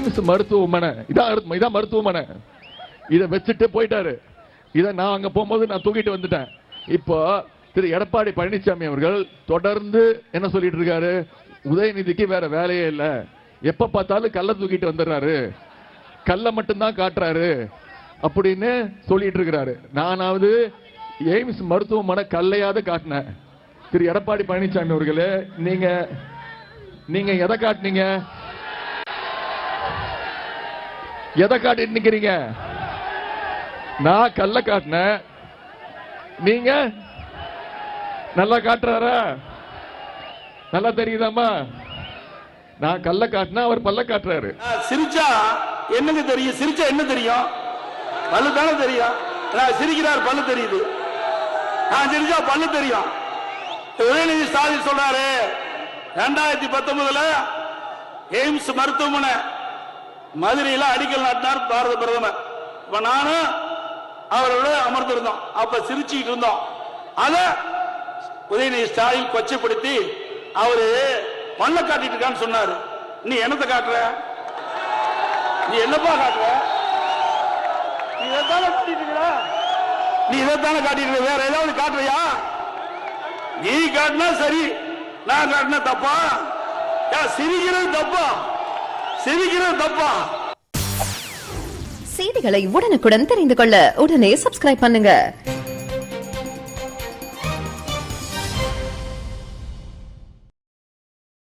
AIIMS மருத்துவமனை இதான் மருத்துவமனை. இதை வச்சுட்டு போயிட்டாரு. இதை நான் அங்க போகும்போது நான் தூக்கிட்டு வந்துட்டேன். இப்போ திரு எடப்பாடி பழனிசாமி அவர்கள் தொடர்ந்து என்ன சொல்லிட்டு இருக்காரு, உதயநிதிக்கு வேற வேலையே இல்ல, எப்ப பார்த்தாலும் கல்ல தூக்கிட்டு வந்துடுறாரு, கல்ல மட்டும்தான் காட்டுறாரு அப்படின்னு சொல்லிட்டு இருக்கிறாரு. நானாவது எய்ம்ஸ் மருத்துவமனை கல்லையாவது காட்டினேன். திரு எடப்பாடி பழனிசாமி அவர்களே, நீங்க எதை காட்டினீங்க? எதை காட்டிட்டு நிக்கிறீங்க? நான் கல்ல காட்டினேன், நீங்க நல்லா காட்டுறாரா? நல்லா தெரியுதாமா? நான் கல்ல காட்டினா அவர் பல்ல காட்டுறாரு. சிரிச்சா என்னங்க தெரியும்? சிரிச்சா என்ன தெரியும்? பல்லு தானே தெரியும். சிரிக்கிறார், பல்லு தெரியுது. நான் சிரிச்சா பல்லு தெரியும். உதயநிதி ஸ்டாலின் சொல்றாரு 2019 எய்ம்ஸ் மருத்துவமனை மதுரையில் அடிக்கல் நாட்டினார் பாரத பிரதமர். இப்ப நானும் அவரோட அமர்ந்திருந்தோம். அப்ப சிரிச்சுட்டு இருந்தோம். அத உதயநிதி ஸ்டாலின் கொச்சைப்படுத்தி அவரு பல்ல காட்டிட்டு இருக்கான்னு சொன்னாரு. நீ என்னத்தை காட்டுற? நீ என்னப்பா காட்டுற? நீ இதைத்தானே காட்டிட்டு இருக்க? நீ இதைத்தானே காட்டிட்டு இருக்க? வேற ஏதாவது காட்டுறியா? நீ காட்டினா சரி, நான் காட்டினா தப்பா? சிரிக்கிறது தப்பா? சிரிக்கிறது தப்பா? செய்திகளை உடனுக்குடன் தெரிந்து கொள்ள உடனே சப்ஸ்கிரைப் பண்ணுங்க.